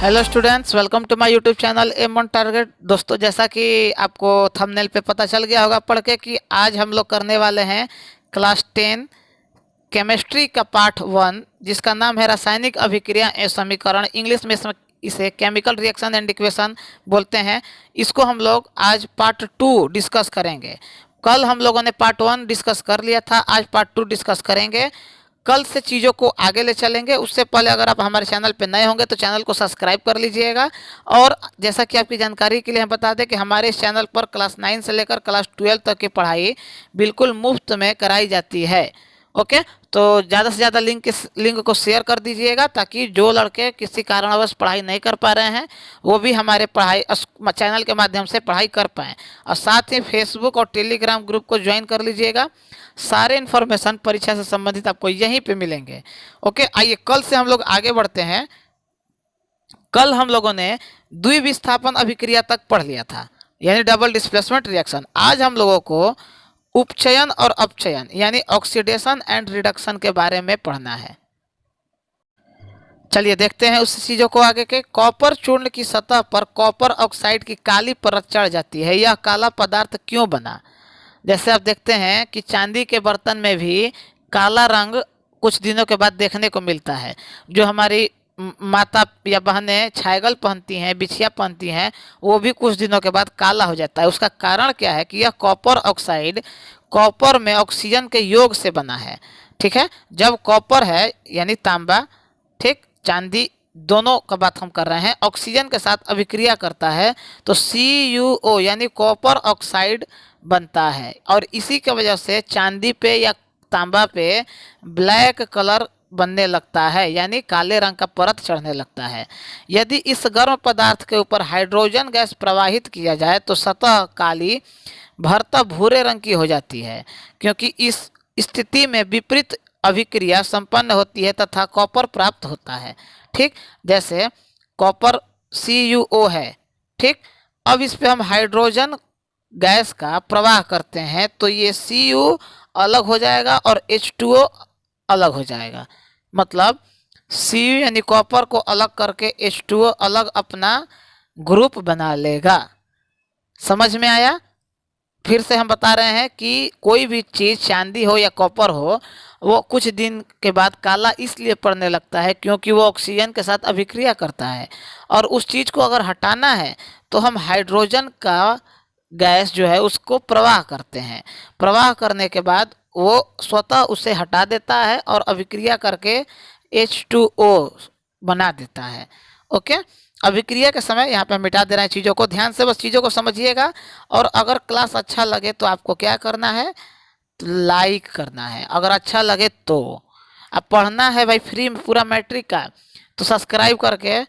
Hello students, welcome to my YouTube channel aim on target. दोस्तों, जैसा कि आपको थंबनेल पे पता चल गया होगा पढ़ के कि आज हम लोग करने वाले हैं क्लास 10 केमिस्ट्री का पार्ट 1, जिसका नाम है रासायनिक अभिक्रिया एवं समीकरण। इंग्लिश में इसे केमिकल रिएक्शन एंड इक्वेशन बोलते हैं। इसको हम लोग आज पार्ट 2 डिस्कस करेंगे। कल हम लोगों ने पार्ट 1 डिस्कस कर लिया था, आज पार्ट 2 डिस्कस करेंगे। कल से चीज़ों को आगे ले चलेंगे। उससे पहले अगर आप हमारे चैनल पर नए होंगे तो चैनल को सब्सक्राइब कर लीजिएगा। और जैसा कि आपकी जानकारी के लिए हम बता दें कि हमारे इस चैनल पर क्लास 9 से लेकर क्लास 12 तक की पढ़ाई बिल्कुल मुफ्त में कराई जाती है। ओके, तो ज़्यादा से ज़्यादा लिंक को शेयर कर दीजिएगा ताकि जो लड़के किसी कारणवश पढ़ाई नहीं कर पा रहे हैं वो भी हमारे चैनल के माध्यम से पढ़ाई कर पाएँ। और साथ ही फेसबुक और टेलीग्राम ग्रुप को ज्वाइन कर लीजिएगा। सारे इन्फॉर्मेशन परीक्षा से संबंधित आपको यहीं पे मिलेंगे। ओके, आइए कल से हम लोग आगे बढ़ते हैं। कल हम लोगों ने द्विविस्थापन अभिक्रिया तक पढ़ लिया था, यानी डबल डिस्प्लेसमेंट रिएक्शन। आज हम लोगों को उपचयन और अपचयन यानी ऑक्सीडेशन एंड रिडक्शन के बारे में पढ़ना है। चलिए देखते हैं उस चीज़ों को आगे के। कॉपर चूर्ण की सतह पर कॉपर ऑक्साइड की काली परत चढ़ जाती है। यह काला पदार्थ क्यों बना? जैसे आप देखते हैं कि चांदी के बर्तन में भी काला रंग कुछ दिनों के बाद देखने को मिलता है। जो हमारी माता या बहनें छायगल पहनती हैं, बिछिया पहनती हैं, वो भी कुछ दिनों के बाद काला हो जाता है। उसका कारण क्या है कि यह कॉपर ऑक्साइड कॉपर में ऑक्सीजन के योग से बना है। ठीक है, जब कॉपर है यानी तांबा, ठीक, चांदी, दोनों का बात हम कर रहे हैं, ऑक्सीजन के साथ अभिक्रिया करता है तो CuO यानी कॉपर ऑक्साइड बनता है। और इसी की वजह से चांदी पे या तांबा पे ब्लैक कलर बनने लगता है, यानी काले रंग का परत चढ़ने लगता है। यदि इस गर्म पदार्थ के ऊपर हाइड्रोजन गैस प्रवाहित किया जाए तो सतह काली भरता भूरे रंग की हो जाती है, क्योंकि इस स्थिति में विपरीत अभिक्रिया संपन्न होती है तथा कॉपर प्राप्त होता है। ठीक, जैसे कॉपर CuO है। ठीक, अब इस पे हम हाइड्रोजन गैस का प्रवाह करते हैं तो ये Cu अलग हो जाएगा और H2O अलग हो जाएगा। मतलब Cu यानी कॉपर को अलग करके H2O अलग अपना ग्रुप बना लेगा। समझ में आया? फिर से हम बता रहे हैं कि कोई भी चीज़ चांदी हो या कॉपर हो, वो कुछ दिन के बाद काला इसलिए पड़ने लगता है क्योंकि वो ऑक्सीजन के साथ अभिक्रिया करता है। और उस चीज़ को अगर हटाना है तो हम हाइड्रोजन का गैस जो है उसको प्रवाह करते हैं। प्रवाह करने के बाद वो स्वतः उसे हटा देता है और अभिक्रिया करके H2O बना देता है। ओके, अभिक्रिया के समय यहाँ पे हम मिटा दे रहे हैं चीज़ों को। ध्यान से बस चीज़ों को समझिएगा। और अगर क्लास अच्छा लगे तो आपको क्या करना है? लाइक करना है। अगर अच्छा लगे तो अब पढ़ना है भाई फ्री में पूरा मैट्रिक का, तो सब्सक्राइब करके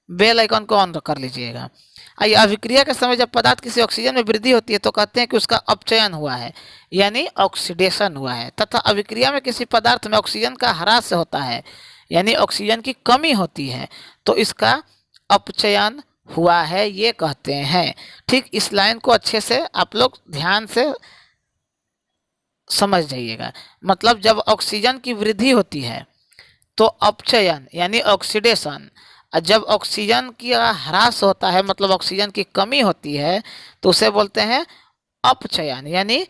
बेल आइकन को ऑन कर लीजिएगा। आइए, अभिक्रिया के समय जब पदार्थ किसी ऑक्सीजन में वृद्धि होती है तो कहते हैं कि उसका अपचयन हुआ है, यानी ऑक्सीडेशन हुआ है। तथा अभिक्रिया में किसी पदार्थ में ऑक्सीजन का ह्रास होता है, यानी ऑक्सीजन की कमी होती है, तो इसका अपचयन हुआ है, ये कहते हैं। ठीक, इस लाइन को अच्छे से आप लोग ध्यान से समझ जाइएगा। मतलब जब ऑक्सीजन की वृद्धि होती है तो अपचयन यानी ऑक्सीडेशन, और जब ऑक्सीजन की ह्रास होता है मतलब ऑक्सीजन की कमी होती है तो उसे बोलते हैं अपचयन यानी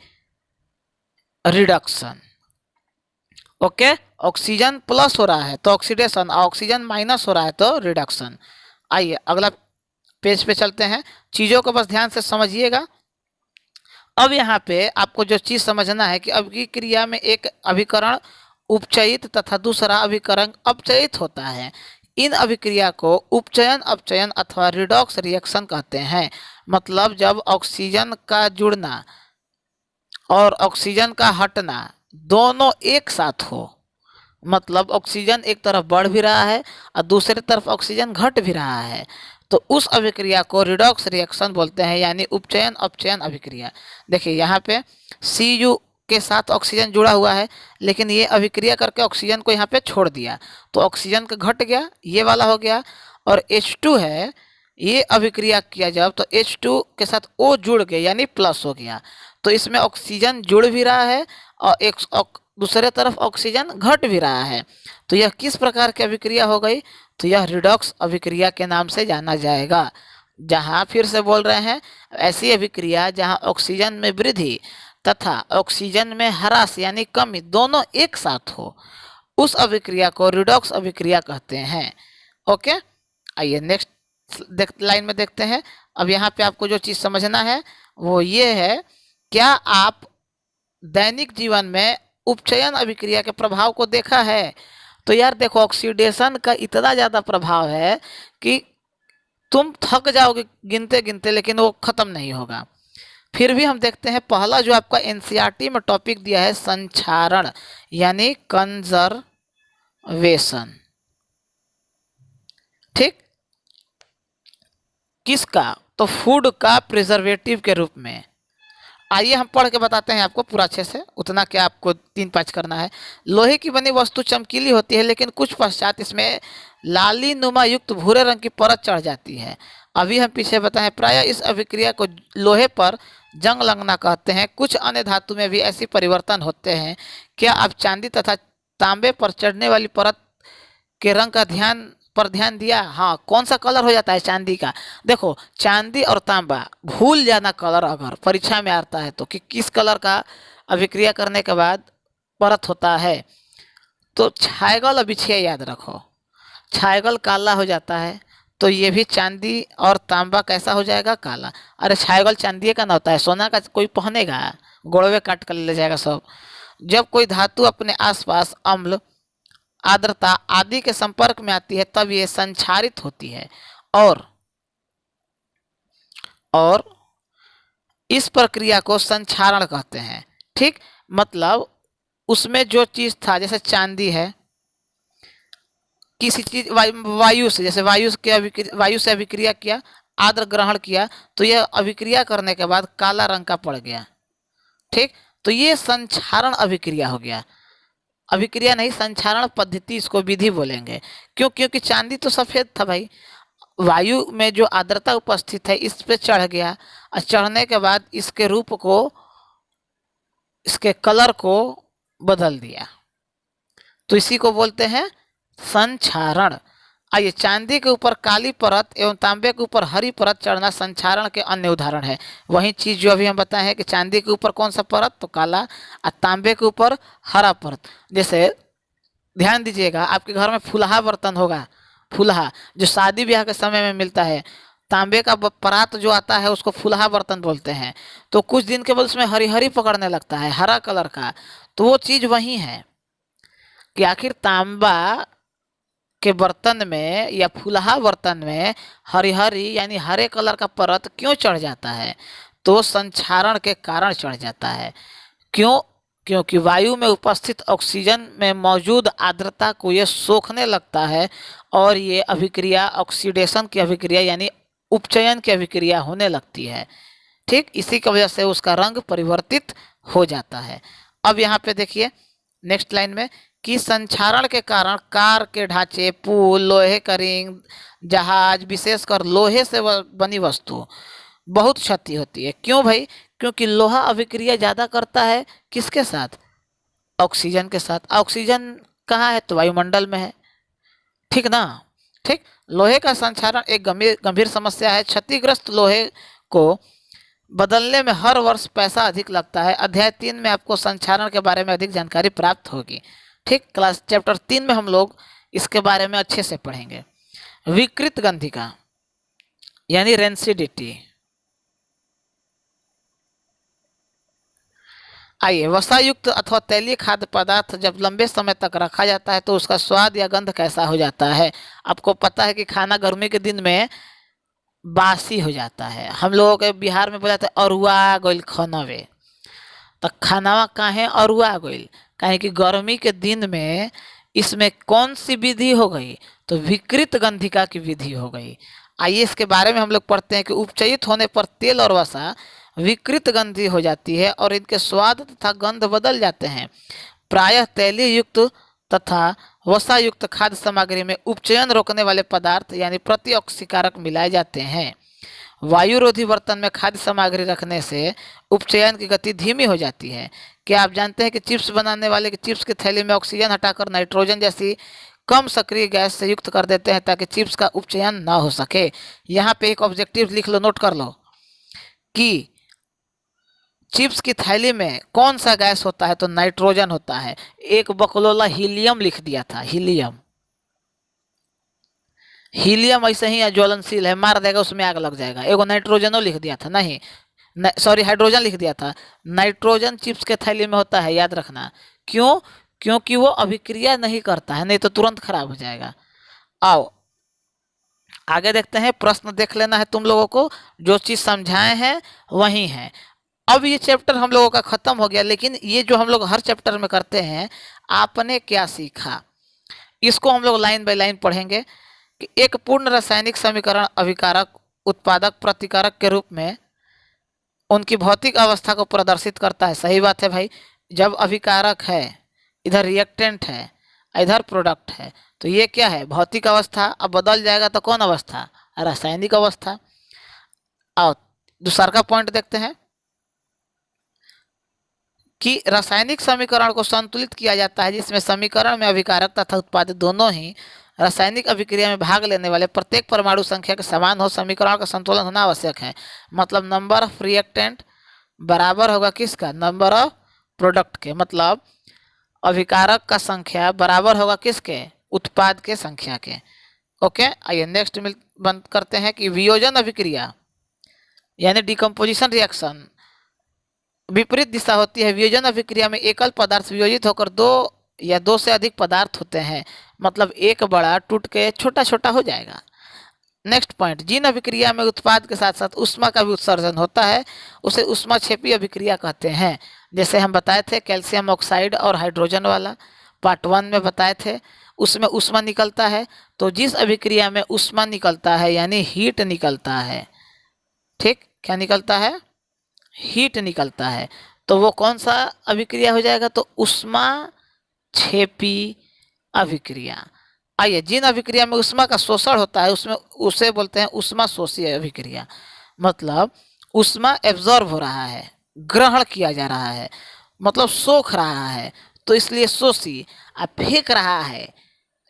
रिडक्शन। ओके, ऑक्सीजन प्लस हो रहा है तो ऑक्सीडेशन, ऑक्सीजन माइनस हो रहा है तो रिडक्शन। आइए अगला पेज पे चलते हैं। चीज़ों को बस ध्यान से समझिएगा। अब यहाँ पे आपको जो चीज़ समझना है कि अभिक्रिया में एक अभिकरण उपचयित तथा दूसरा अभिकरण अपचयित होता है। इन अभिक्रिया को उपचयन, अपचयन अथवा रिडॉक्स रिएक्शन कहते हैं। मतलब जब ऑक्सीजन का जुड़ना और ऑक्सीजन का हटना दोनों एक साथ हो, मतलब ऑक्सीजन एक तरफ बढ़ भी रहा है और दूसरी तरफ ऑक्सीजन घट भी रहा है, तो उस अभिक्रिया को रिडॉक्स रिएक्शन बोलते हैं, यानी उपचयन अपचयन अभिक्रिया। देखिए यहाँ पे Cu के साथ ऑक्सीजन जुड़ा हुआ है, लेकिन ये अभिक्रिया करके ऑक्सीजन को यहाँ पे छोड़ दिया तो ऑक्सीजन का घट गया, ये वाला हो गया। और H2 है, ये अभिक्रिया किया जब तो H2 के साथ O जुड़ गया यानी प्लस हो गया, तो इसमें ऑक्सीजन जुड़ भी रहा है और दूसरे तरफ ऑक्सीजन घट भी रहा है। तो यह किस प्रकार की अभिक्रिया हो गई? तो यह रिडॉक्स अभिक्रिया के नाम से जाना जाएगा। जहाँ फिर से बोल रहे हैं, ऐसी अभिक्रिया जहाँ ऑक्सीजन में वृद्धि तथा ऑक्सीजन में ह्रास यानी कमी दोनों एक साथ हो, उस अभिक्रिया को रिडॉक्स अभिक्रिया कहते हैं। ओके, आइए नेक्स्ट लाइन में देखते हैं। अब यहाँ पे आपको जो चीज़ समझना है वो ये है, क्या आप दैनिक जीवन में उपचयन अभिक्रिया के प्रभाव को देखा है? तो यार देखो, ऑक्सीडेशन का इतना ज़्यादा प्रभाव है कि तुम थक जाओगे गिनते गिनते, लेकिन वो ख़त्म नहीं होगा। फिर भी हम देखते हैं, पहला जो आपका एनसीईआरटी में टॉपिक दिया है संक्षारण यानी कंजर्वेशन। ठीक, किसका? तो फूड का प्रिजर्वेटिव के रूप में। आइए हम पढ़ के बताते हैं आपको पूरा अच्छे से, उतना क्या आपको 3-5 करना है। लोहे की बनी वस्तु चमकीली होती है, लेकिन कुछ पश्चात इसमें लाली नुमा युक्त भूरे रंग की परत चढ़ जाती है। अभी हम पीछे बताएं, प्रायः इस अभिक्रिया को लोहे पर जंग लगना कहते हैं। कुछ अन्य धातु में भी ऐसे परिवर्तन होते हैं। क्या आप चांदी तथा तांबे पर चढ़ने वाली परत के रंग का ध्यान दिया? हाँ, कौन सा कलर हो जाता है चांदी का? देखो, चांदी और तांबा, भूल जाना कलर अगर परीक्षा में आता है तो, कि किस कलर का अभिक्रिया करने के बाद परत होता है। तो छायगल और बिछिया याद रखो, छायगल काला हो जाता है तो ये भी चांदी और तांबा कैसा हो जाएगा? काला। अरे छायगल चांदी का ना होता है, सोना का कोई पहनेगा? गोड़वे काट कर ले जाएगा सब। जब कोई धातु अपने आसपास अम्ल, आर्द्रता आदि के संपर्क में आती है तब ये संक्षारित होती है, और इस प्रक्रिया को संक्षारण कहते हैं। ठीक, मतलब उसमें जो चीज़ था, जैसे चांदी है, किसी चीज वायु से, जैसे वायु से अभिक्रिया किया, आर्द्र ग्रहण किया, तो यह अभिक्रिया करने के बाद काला रंग का पड़ गया। ठीक, तो ये संक्षारण अभिक्रिया हो गया। अभिक्रिया नहीं, संक्षारण पद्धति इसको विधि बोलेंगे। क्योंकि चांदी तो सफ़ेद था भाई, वायु में जो आर्द्रता उपस्थित है इस पे चढ़ गया, और चढ़ने के बाद इसके रूप को, इसके कलर को बदल दिया, तो इसी को बोलते हैं संक्षारण। आइए, चांदी के ऊपर काली परत एवं तांबे के ऊपर हरी परत चढ़ना संक्षारण के अन्य उदाहरण है। वही चीज़ जो अभी हम बताए हैं कि चांदी के ऊपर कौन सा परत? तो काला, और तांबे के ऊपर हरा परत। जैसे ध्यान दीजिएगा, आपके घर में फुलहा बर्तन होगा, फुलहा जो शादी ब्याह के समय में मिलता है, तांबे का परात जो आता है उसको फुलहा बर्तन बोलते हैं। तो कुछ दिन के बाद उसमें हरी हरी पकड़ने लगता है, हरा कलर का। तो वो चीज़ वही है कि आखिर तांबा के बर्तन में या फुलहा बर्तन में हरी हरी यानी हरे कलर का परत क्यों चढ़ जाता है? तो संक्षारण के कारण चढ़ जाता है। क्यों? क्योंकि वायु में उपस्थित ऑक्सीजन में मौजूद आर्द्रता को ये सोखने लगता है, और ये अभिक्रिया ऑक्सीडेशन की अभिक्रिया यानी उपचयन की अभिक्रिया होने लगती है। ठीक, इसी की वजह से उसका रंग परिवर्तित हो जाता है। अब यहाँ पे देखिए नेक्स्ट लाइन में, कि संक्षारण के कारण कार के ढांचे, पुल, लोहे का रिंग, जहाज, विशेषकर लोहे से बनी वस्तु बहुत क्षति होती है। क्यों भाई? क्योंकि लोहा अभिक्रिया ज़्यादा करता है किसके साथ? ऑक्सीजन के साथ। ऑक्सीजन कहाँ है? तो वायुमंडल में है। ठीक ना? ठीक, लोहे का संक्षारण एक गंभीर समस्या है। क्षतिग्रस्त लोहे को बदलने में हर वर्ष पैसा अधिक लगता है। अध्याय 3 में आपको संक्षारण के बारे में अधिक जानकारी प्राप्त होगी। ठीक, क्लास चैप्टर 3 में हम लोग इसके बारे में अच्छे से पढ़ेंगे। विकृत गंधिका यानी रेंसिडिटी। आइए, वसायुक्त अथवा तैलीय खाद्य पदार्थ जब लंबे समय तक रखा जाता है तो उसका स्वाद या गंध कैसा हो जाता है? आपको पता है कि खाना गर्मी के दिन में बासी हो जाता है। हम लोगों के बिहार में बोला जाता है अरुआ गइल खनवे। तो खानावा काहे अरुआ गइल? काहे कि गर्मी के दिन में इसमें कौन सी विधि हो गई? तो विकृत गंधिका की विधि हो गई। आइए इसके बारे में हम लोग पढ़ते हैं कि उपचयित होने पर तेल और वसा विकृत गंधी हो जाती है और इनके स्वाद तथा गंध बदल जाते हैं। प्रायः तैलीय युक्त तथा वसा युक्त खाद्य सामग्री में उपचयन रोकने वाले पदार्थ यानी प्रतिऑक्सीकारक मिलाए जाते हैं। वायुरोधी बर्तन में खाद्य सामग्री रखने से उपचयन की गति धीमी हो जाती है। क्या आप जानते हैं कि चिप्स बनाने वाले की चिप्स की थैली में ऑक्सीजन हटाकर नाइट्रोजन जैसी कम सक्रिय गैस से युक्त कर देते हैं ताकि चिप्स का उपचयन ना हो सके। यहाँ पे एक ऑब्जेक्टिव लिख लो, नोट कर लो कि चिप्स की थैली में कौन सा गैस होता है, तो नाइट्रोजन होता है। एक बकलोला हीलियम लिख दिया था, हीलियम। हीलियम ऐसे ही ज्वलनशील है, मार देगा, उसमें आग लग जाएगा। एगो नाइट्रोजनो लिख दिया था, नहीं सॉरी हाइड्रोजन लिख दिया था। नाइट्रोजन चिप्स के थैली में होता है, याद रखना। क्यों? क्योंकि वो अभिक्रिया नहीं करता है, नहीं तो तुरंत खराब हो जाएगा। आओ आगे देखते हैं, प्रश्न देख लेना है तुम लोगों को, जो चीज़ समझाए हैं वही है। अब ये चैप्टर हम लोगों का खत्म हो गया, लेकिन ये जो हम लोग हर चैप्टर में करते हैं, आपने क्या सीखा इसको हम लोग लाइन बाय लाइन पढ़ेंगे। कि एक पूर्ण रासायनिक समीकरण अभिकारक, उत्पादक, प्रतिकारक के रूप में उनकी भौतिक अवस्था को प्रदर्शित करता है। सही बात है भाई, जब अभिकारक है, इधर रिएक्टेंट है, इधर प्रोडक्ट है, तो ये क्या है? भौतिक अवस्था। अब बदल जाएगा तो कौन अवस्था? रासायनिक अवस्था। और दूसरा का पॉइंट देखते हैं कि रासायनिक समीकरण को संतुलित किया जाता है जिसमें समीकरण में अभिकारक तथा उत्पादित दोनों ही रासायनिक अभिक्रिया में भाग लेने वाले प्रत्येक परमाणु संख्या के समान हो। समीकरण का संतुलन होना आवश्यक है। मतलब नंबर ऑफ रिएक्टेंट बराबर होगा किसका? नंबर ऑफ प्रोडक्ट के। मतलब अभिकारक का संख्या बराबर होगा किसके? उत्पाद के संख्या के। ओके, आइए नेक्स्ट बंद करते हैं कि वियोजन अभिक्रिया यानी डिकम्पोजिशन रिएक्शन विपरीत दिशा होती है। वियोजन अभिक्रिया में एकल पदार्थ वियोजित होकर दो या दो से अधिक पदार्थ होते हैं। मतलब एक बड़ा टूट के छोटा छोटा हो जाएगा। नेक्स्ट पॉइंट, जिन अभिक्रिया में उत्पाद के साथ साथ उष्मा का भी उत्सर्जन होता है उसे उष्माक्षेपी अभिक्रिया कहते हैं। जैसे हम बताए थे कैल्शियम ऑक्साइड और हाइड्रोजन वाला, पार्ट 1 में बताए थे, उसमें उष्मा निकलता है। तो जिस अभिक्रिया में उष्मा निकलता है यानी हीट निकलता है, ठीक, क्या निकलता है? हीट निकलता है, तो वो कौन सा अभिक्रिया हो जाएगा? तो उष्मा क्षेपी अभिक्रिया। आइए, जिन अभिक्रिया में उष्मा का शोषण होता है उसमें उसे बोलते हैं उष्मा शोषी अभिक्रिया। मतलब उष्मा एब्जॉर्ब हो रहा है, ग्रहण किया जा रहा है, मतलब सोख रहा है, तो इसलिए शोषी। फेंक रहा है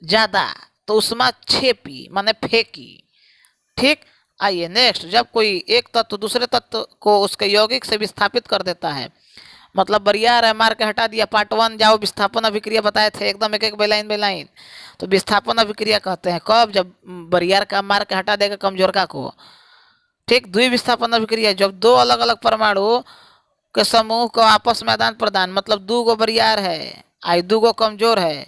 ज़्यादा तो उष्मा क्षेपी माने फेंकी। ठीक, आइए नेक्स्ट, जब कोई एक तत्व दूसरे तत्व को उसके यौगिक से विस्थापित कर देता है, मतलब बरियार है, मार के हटा दिया। पार्ट 1 जाओ, विस्थापन अभिक्रिया बताए थे एकदम एक एक बेलाइन बेलाइन। तो विस्थापन अभिक्रिया कहते हैं कब? जब बरियार का मार के हटा देगा कमजोरका को। ठीक, द्विविस्थापन अभिक्रिया जब दो अलग अलग परमाणु के समूह को आपस में आदान प्रदान, मतलब दो गो बरियार है आई दो गो कमजोर है,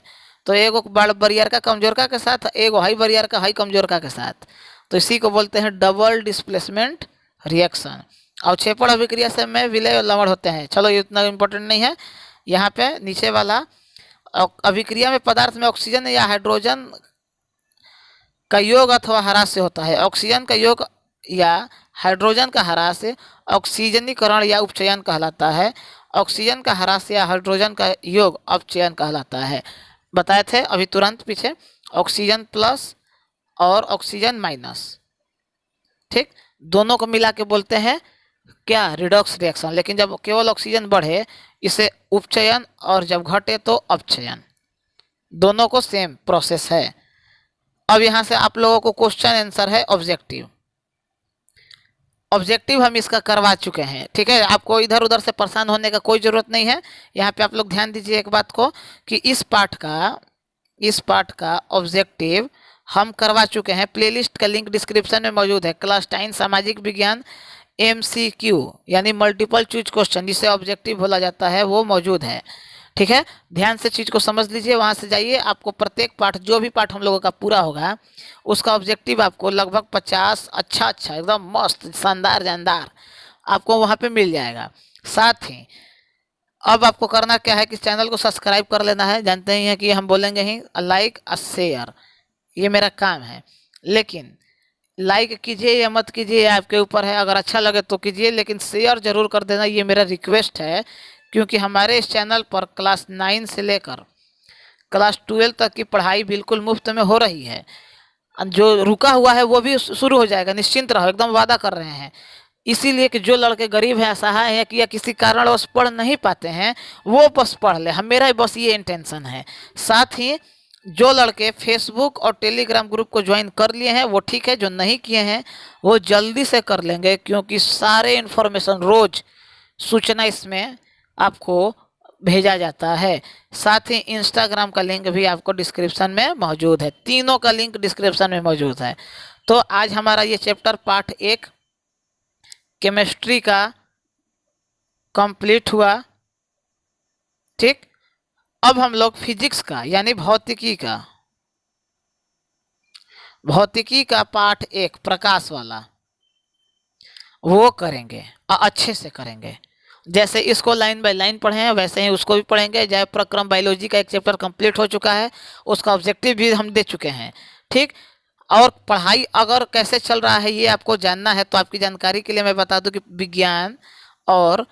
तो एगो बरियार का कमजोरका के साथ, एगो हाई बरियार का हाई कमजोरका के साथ, तो इसी को बोलते हैं डबल डिस्प्लेसमेंट रिएक्शन। और क्षेपण अभिक्रिया से में विलय और लवण होते हैं। चलो ये उतना इम्पोर्टेंट नहीं है। यहाँ पे नीचे वाला, अभिक्रिया में पदार्थ में ऑक्सीजन या हाइड्रोजन का योग अथवा ह्रास से होता है। ऑक्सीजन का योग या हाइड्रोजन का ह्रास ऑक्सीजनीकरण या उपचयन कहलाता है। ऑक्सीजन का ह्रास या हाइड्रोजन का योग अपचयन कहलाता है। बताए थे अभी तुरंत पीछे, ऑक्सीजन प्लस और ऑक्सीजन माइनस, ठीक, दोनों को मिला के बोलते हैं क्या? Redox reaction. लेकिन जब केवल ऑक्सीजन बढ़े इसे उपचयन, और जब घटे तो अपचयन। दोनों को सेम प्रोसेस है। अब यहाँ से आप लोगों को क्वेश्चन आंसर है ऑब्जेक्टिव। ऑब्जेक्टिव हम इसका करवा चुके हैं, ठीक है। आपको इधर उधर से परेशान होने का कोई ज़रूरत नहीं है। यहाँ पे आप लोग ध्यान दीजिए एक बात को कि इस पार्ट का ऑब्जेक्टिव हम करवा चुके हैं। प्लेलिस्ट का लिंक डिस्क्रिप्शन में मौजूद है। क्लास 10 सामाजिक विज्ञान MCQ यानी मल्टीपल चूज क्वेश्चन, जिसे ऑब्जेक्टिव बोला जाता है, वो मौजूद है, ठीक है। ध्यान से चीज़ को समझ लीजिए, वहाँ से जाइए। आपको प्रत्येक पार्ट, जो भी पार्ट हम लोगों का पूरा होगा, उसका ऑब्जेक्टिव आपको लगभग 50 अच्छा एकदम मस्त शानदार जानदार आपको वहाँ पे मिल जाएगा। साथ ही अब आपको करना क्या है कि चैनल को सब्सक्राइब कर लेना है। जानते ही हैं कि हम बोलेंगे ही लाइक और शेयर, ये मेरा काम है। लेकिन लाइक कीजिए या मत कीजिए, आपके ऊपर है। अगर अच्छा लगे तो कीजिए, लेकिन शेयर जरूर कर देना, ये मेरा रिक्वेस्ट है। क्योंकि हमारे इस चैनल पर क्लास 9 से लेकर क्लास 12 तक की पढ़ाई बिल्कुल मुफ्त में हो रही है। जो रुका हुआ है वो भी शुरू हो जाएगा, निश्चिंत रहो, एकदम वादा कर रहे हैं। इसीलिए कि जो लड़के गरीब हैं, असहाय हैं, कि या किसी कारणवश पढ़ नहीं पाते हैं, वो बस पढ़ ले। हम मेरा बस ये इंटेंशन है। साथ ही जो लड़के फेसबुक और टेलीग्राम ग्रुप को ज्वाइन कर लिए हैं वो ठीक है, जो नहीं किए हैं वो जल्दी से कर लेंगे, क्योंकि सारे इन्फॉर्मेशन रोज सूचना इसमें आपको भेजा जाता है। साथ ही इंस्टाग्राम का लिंक भी आपको डिस्क्रिप्शन में मौजूद है, तीनों का लिंक डिस्क्रिप्शन में मौजूद है। तो आज हमारा ये चैप्टर पार्ट 1 केमिस्ट्री का कंप्लीट हुआ। ठीक, अब हम लोग फिजिक्स का यानी भौतिकी का पार्ट 1 प्रकाश वाला वो करेंगे और अच्छे से करेंगे। जैसे इसको लाइन बाय लाइन पढ़े हैं वैसे ही उसको भी पढ़ेंगे। जैव प्रक्रम बायोलॉजी का एक चैप्टर कंप्लीट हो चुका है, उसका ऑब्जेक्टिव भी हम दे चुके हैं। ठीक, और पढ़ाई अगर कैसे चल रहा है ये आपको जानना है तो आपकी जानकारी के लिए मैं बता दूं कि विज्ञान और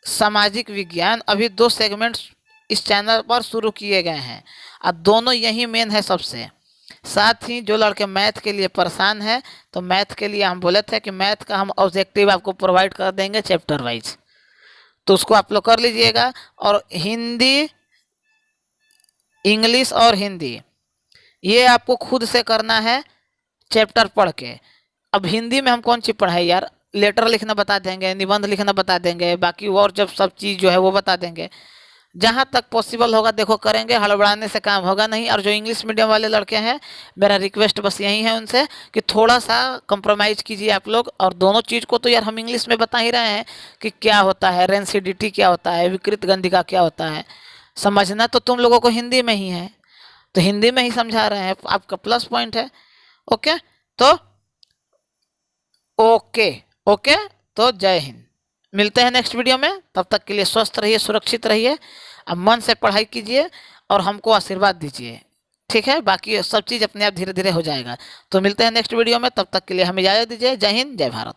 सामाजिक विज्ञान अभी 2 सेगमेंट्स इस चैनल पर शुरू किए गए हैं, अब दोनों यही मेन है सबसे। साथ ही जो लड़के मैथ के लिए परेशान है तो मैथ के लिए हम बोले थे कि मैथ का हम ऑब्जेक्टिव आपको प्रोवाइड कर देंगे चैप्टर वाइज, तो उसको आप लोग कर लीजिएगा। और हिंदी, इंग्लिश और हिंदी ये आपको खुद से करना है चैप्टर पढ़ के। अब हिंदी में हम कौन सी पढ़ाई यार, लेटर लिखना बता देंगे, निबंध लिखना बता देंगे, बाकी और जब सब चीज़ जो है वो बता देंगे। जहाँ तक पॉसिबल होगा देखो करेंगे, हड़बड़ाने से काम होगा नहीं। और जो इंग्लिश मीडियम वाले लड़के हैं मेरा रिक्वेस्ट बस यही है उनसे कि थोड़ा सा कंप्रोमाइज़ कीजिए आप लोग। और दोनों चीज़ को तो यार हम इंग्लिश में बता ही रहे हैं कि क्या होता है, रेंसिडिटी क्या होता है, विकृत गंधिका क्या होता है, समझना तो तुम लोगों को हिंदी में ही है, तो हिंदी में ही समझा रहे हैं, आपका प्लस पॉइंट है। ओके, तो ओके ओके, तो जय हिंद, मिलते हैं नेक्स्ट वीडियो में। तब तक के लिए स्वस्थ रहिए, सुरक्षित रहिए, अब मन से पढ़ाई कीजिए और हमको आशीर्वाद दीजिए। ठीक है, बाकी सब चीज़ अपने आप धीरे धीरे हो जाएगा। तो मिलते हैं नेक्स्ट वीडियो में, तब तक के लिए हमें इजाज़त दीजिए। जय हिंद, जय भारत।